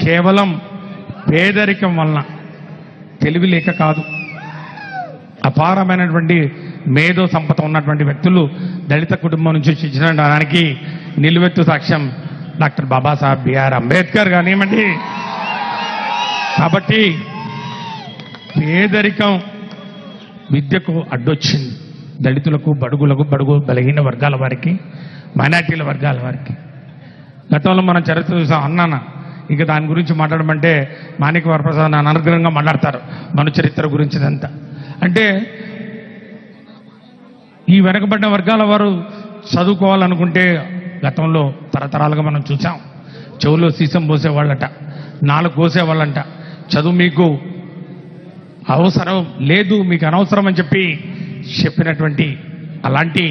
కేవలం పేదరికం వలన, తెలివి లేక కాదు, అపారమైనటువంటి మేధో సంపద ఉన్నటువంటి వ్యక్తులు దళిత కుటుంబం నుంచి వచ్చిన దానికి నిలువెత్తు సాక్ష్యం డాక్టర్ బాబాసాహెబ్ బిఆర్ అంబేద్కర్ కానివ్వండి. కాబట్టి పేదరికం విద్యకు అడ్డొచ్చింది, దళితులకు, బడుగు బలహీన వర్గాల వారికి, మైనార్టీల వర్గాల వారికి. గతంలో మనం చరిత్ర చూసాం. అన్నాన ఇక దాని గురించి మాట్లాడమంటే మాణిక్య వరప్రసాద్ అనర్గళంగా మాట్లాడతారు మన చరిత్ర గురించి. ఇదంతా అంటే ఈ వెనకబడిన వర్గాల వారు చదువుకోవాలనుకుంటే గతంలో తరతరాలుగా మనం చూసాం. చెవులో సీసం పోసేవాళ్ళట, నాలుగు కోసేవాళ్ళంట. చదువు మీకు అవసరం లేదు, మీకు అనవసరం అని చెప్పినటువంటి అలాంటి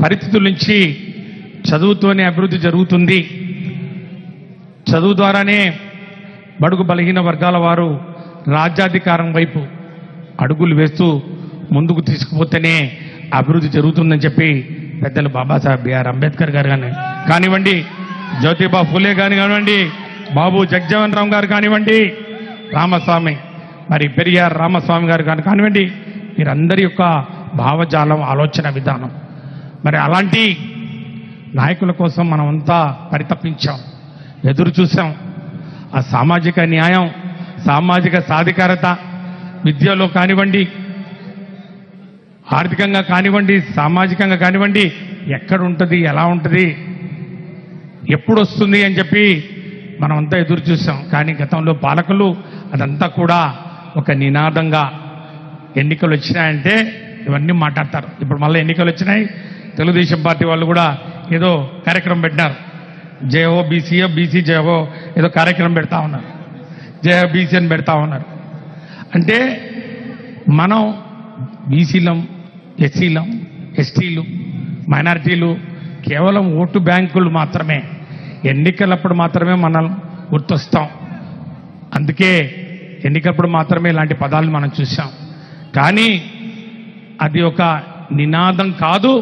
పరిస్థితుల నుంచి చదువుతోనే అభివృద్ధి జరుగుతుంది, చదువు ద్వారానే బడుగు బలహీన వర్గాల వారు రాజ్యాధికారం వైపు అడుగులు వేస్తూ ముందుకు తీసుకుపోతేనే అభివృద్ధి జరుగుతుందని చెప్పి పెద్దలు బాబాసాహెబ్ బిఆర్ అంబేద్కర్ గారు కానివ్వండి, జ్యోతిబా ఫులే కానివ్వండి, బాబు జగజ్జీవన్ రామ్ గారు కానివ్వండి, రామస్వామి మరి పెరియార్ రామస్వామి గారు కానివ్వండి, వీరందరి యొక్క భావజాలం, ఆలోచన విధానం. మరి అలాంటి నాయకుల కోసం మనమంతా పరితపించాం, ఎదురు చూసాం. ఆ సామాజిక న్యాయం, సామాజిక సాధికారత విద్యలో కానివ్వండి, ఆర్థికంగా కానివ్వండి, సామాజికంగా కానివ్వండి, ఎక్కడ ఉంటుంది, ఎలా ఉంటుంది, ఎప్పుడు వస్తుంది అని చెప్పి మనమంతా ఎదురు చూసాం. కానీ గతంలో పాలకులు అదంతా కూడా ఒక నినాదంగా, ఎన్నికలు వచ్చినాయంటే ఇవన్నీ మాట్లాడతారు. ఇప్పుడు మళ్ళీ ఎన్నికలు వచ్చినాయి, తెలుగుదేశం పార్టీ వాళ్ళు కూడా ఏదో కార్యక్రమం పెట్టినారు. జయో బీసీఓ, బీసీ జయో ఏదో కార్యక్రమం పెడతా ఉన్నారు, జయ బీసీ అని పెడతా ఉన్నారు. అంటే మనం బీసీలం, ఎస్సీలం, ఎస్టీలు, మైనారిటీలు కేవలం ఓటు బ్యాంకులు మాత్రమే, ఎన్నికలప్పుడు మాత్రమే మనం గుర్తొస్తాం. అందుకే ఎన్నికలప్పుడు మాత్రమే ఇలాంటి పదాలు మనం చూసాం. కానీ అది ఒక నినాదం కాదు,